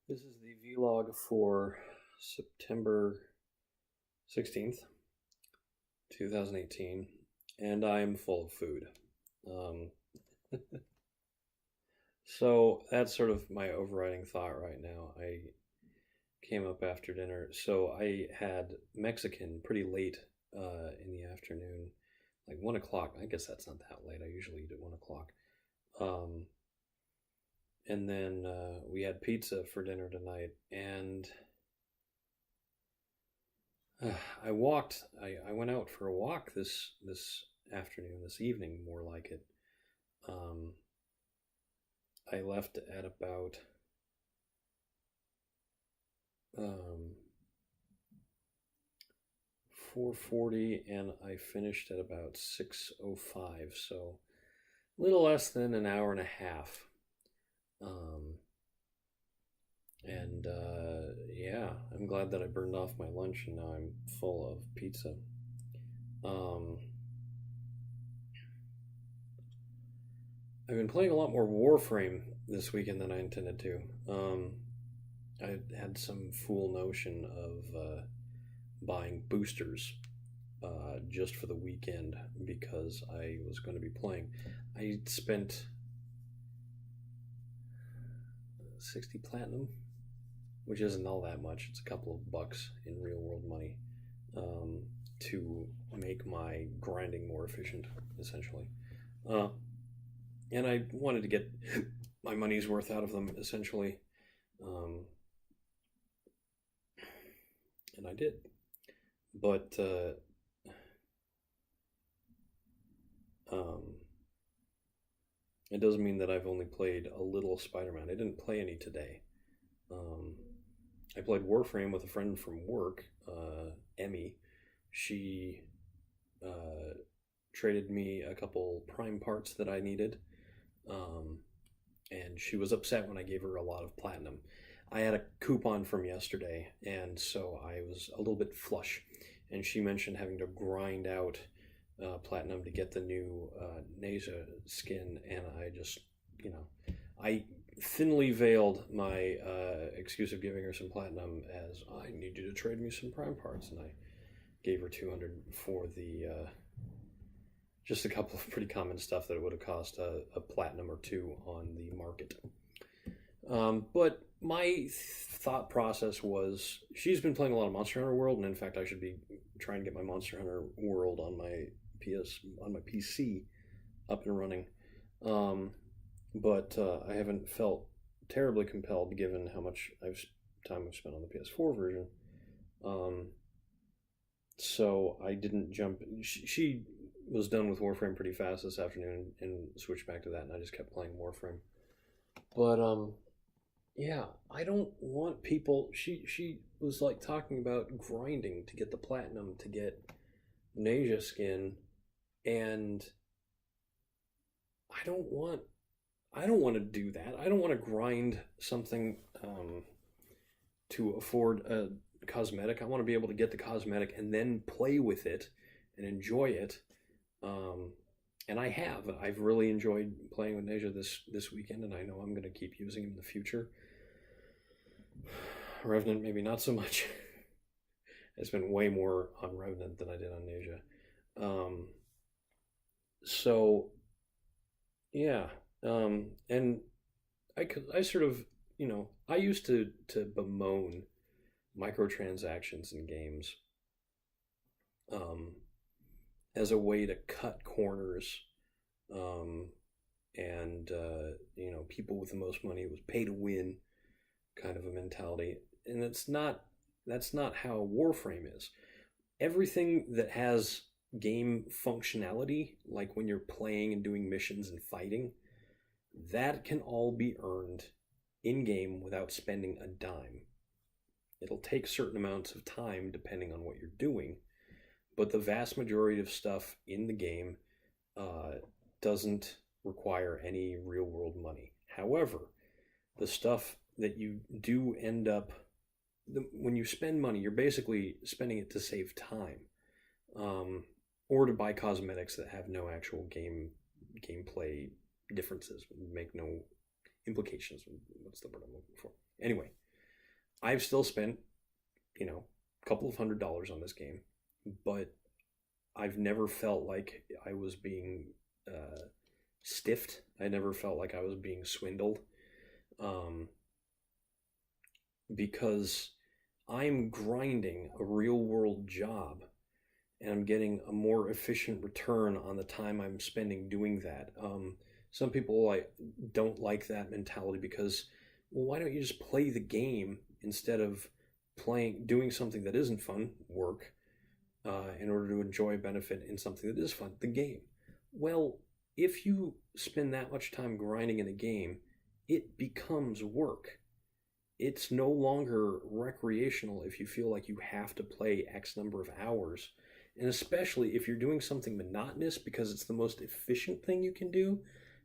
This is the vlog for September 16th, 2018, and I am full of food. Um, so that's sort of my overriding thought right now. I came up after dinner, so I had Mexican pretty late in the afternoon, like 1 o'clock. I guess that's not that late. I usually eat at 1 o'clock. Um, and then we had pizza for dinner tonight, and I walked. I went out for a walk this afternoon, this evening, more like it. Um, I left at about um, 4:40, and I finished at about 6:05. So a little less than an hour and a half. Um, and yeah, I'm glad that I burned off my lunch, and now I'm full of pizza. Um, I've been playing a lot more Warframe this weekend than I intended to. I had some fool notion of buying boosters just for the weekend because I was going to be playing. I spent 60 platinum, which isn't all that much. It's a couple of bucks in real world money um, to make my grinding more efficient, essentially. Uh, and I wanted to get my money's worth out of them, essentially. Um, and I did. But um, it doesn't mean that I've only played a little Spider-Man. I didn't play any today. Um, I played Warframe with a friend from work, Emmy. She traded me a couple prime parts that I needed, um, and she was upset when I gave her a lot of platinum. I had a coupon from yesterday, and so I was a little bit flush. And she mentioned having to grind out platinum to get the new Nasia skin, and I just, I thinly veiled my excuse of giving her some platinum as I need you to trade me some prime parts, and I gave her 200 for the just a couple of pretty common stuff that it would have cost a platinum or two on the market. But my thought process was she's been playing a lot of Monster Hunter World, and in fact, I should be trying to get my Monster Hunter World on my PC up and running. But I haven't felt terribly compelled given how much time I've spent on the PS4 version. So I didn't jump. She was done with Warframe pretty fast this afternoon and switched back to that, and I just kept playing Warframe. But yeah, I don't want people. She was like talking about grinding to get the platinum to get Nasia skin, and I don't want. I don't want to do that. I don't want to grind something to afford a cosmetic. I want to be able to get the cosmetic and then play with it and enjoy it. And I have. I've really enjoyed playing with Nasia this weekend, and I know I'm going to keep using him in the future. Revenant, maybe not so much. I spent way more on Revenant than I did on Nasia. So, yeah. And I sort of, I used to bemoan microtransactions in games um, as a way to cut corners. And people with the most money, it was pay to win kind of a mentality. And that's not how Warframe is. Everything that has game functionality, like when you're playing and doing missions and fighting, that can all be earned in game without spending a dime. It'll take certain amounts of time depending on what you're doing, but the vast majority of stuff in the game doesn't require any real world money. However, the stuff that you do end up, when you spend money, you're basically spending it to save time, or to buy cosmetics that have no actual gameplay differences, make no implications. What's the word I'm looking for? Anyway, I've still spent, a couple of $100 on this game, but I've never felt like I was being stiffed. I never felt like I was being swindled, um, because I'm grinding a real world job and I'm getting a more efficient return on the time I'm spending doing that. Some people don't like that mentality because, well, why don't you just play the game instead of doing something that isn't fun, work, in order to enjoy a benefit in something that is fun, the game. Well, if you spend that much time grinding in a game, it becomes work. It's no longer recreational if you feel like you have to play X number of hours. And especially if you're doing something monotonous because it's the most efficient thing you can do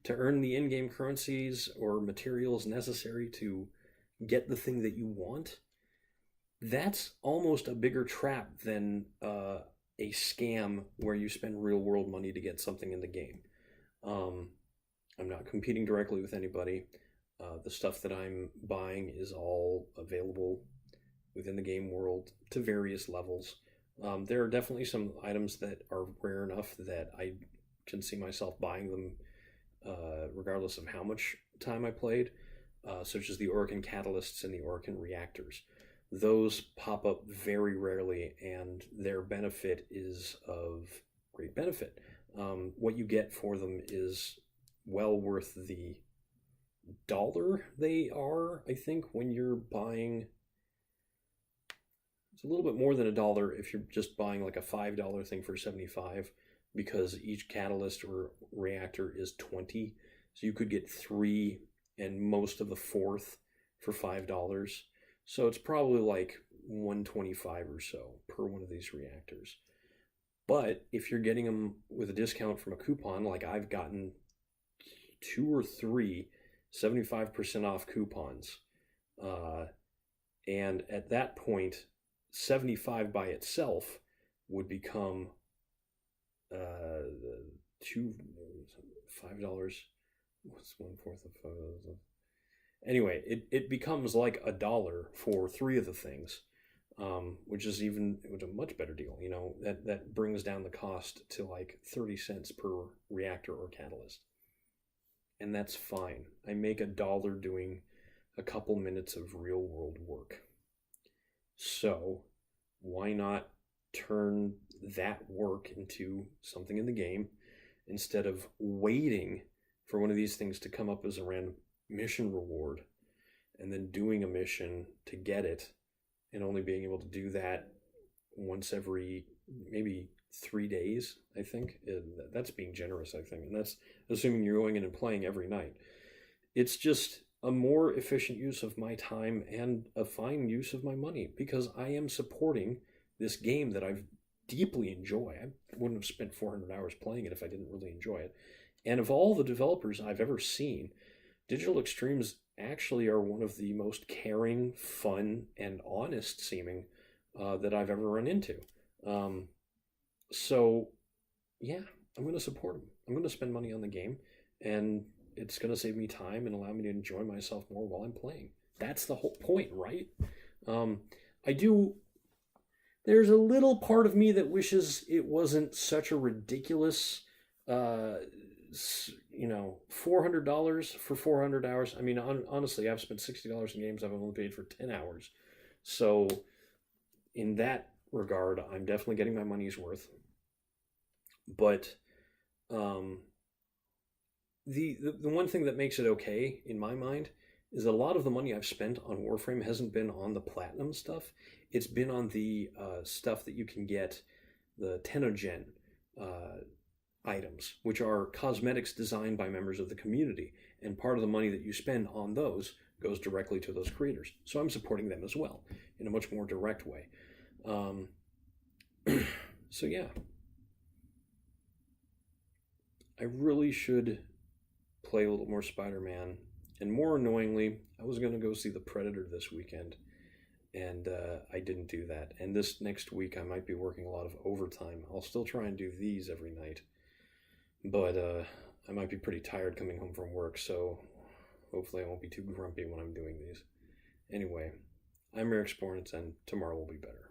to earn the in game currencies or materials necessary to get the thing that you want, that's almost a bigger trap than a scam where you spend real world money to get something in the game. Um, I'm not competing directly with anybody. The stuff that I'm buying is all available within the game world to various levels. There are definitely some items that are rare enough that I can see myself buying them regardless of how much time I played, such as the Orokin catalysts and the Orokin reactors. Those pop up very rarely, and their benefit is of great benefit. What you get for them is well worth the dollar they are, I think, when you're buying. It's a little bit more than a dollar if you're just buying like a $5 thing for 75, because each catalyst or reactor is 20. So you could get three and most of the fourth for $5. So it's probably like 125 or so per one of these reactors. But if you're getting them with a discount from a coupon, like I've gotten two or three 75% off coupons, uh, and at that point, 75 by itself would become two $5. What's one fourth of $5? Anyway, it becomes like a dollar for three of the things, which is a much better deal. That brings down the cost to like 30 cents per reactor or catalyst, and that's fine. I make a dollar doing a couple minutes of real world work. So why not turn that work into something in the game instead of waiting for one of these things to come up as a random mission reward and then doing a mission to get it and only being able to do that once every maybe 3 days, I think. That's being generous, I think. And that's assuming you're going in and playing every night. It's just a more efficient use of my time and a fine use of my money because I am supporting this game that I deeply enjoy. I wouldn't have spent 400 hours playing it if I didn't really enjoy it. And of all the developers I've ever seen, Digital Extremes actually are one of the most caring, fun, and honest seeming that I've ever run into. So, yeah, I'm going to support them. I'm going to spend money on the game, and it's going to save me time and allow me to enjoy myself more while I'm playing. That's the whole point, right? I do. There's a little part of me that wishes it wasn't such a ridiculous, $400 for 400 hours. I mean, honestly, I've spent $60 in games I've only paid for 10 hours. So, in that regard, I'm definitely getting my money's worth. But the one thing that makes it okay in my mind is that a lot of the money I've spent on Warframe hasn't been on the platinum stuff. It's been on the stuff that you can get, the Tenogen items, which are cosmetics designed by members of the community. And part of the money that you spend on those goes directly to those creators. So I'm supporting them as well in a much more direct way. So yeah, I really should play a little more Spider-Man. And more annoyingly, I was going to go see The Predator this weekend, and I didn't do that. And this next week, I might be working a lot of overtime. I'll still try and do these every night, but I might be pretty tired coming home from work, so hopefully I won't be too grumpy when I'm doing these. Anyway, I'm Eric Sporns, and tomorrow will be better.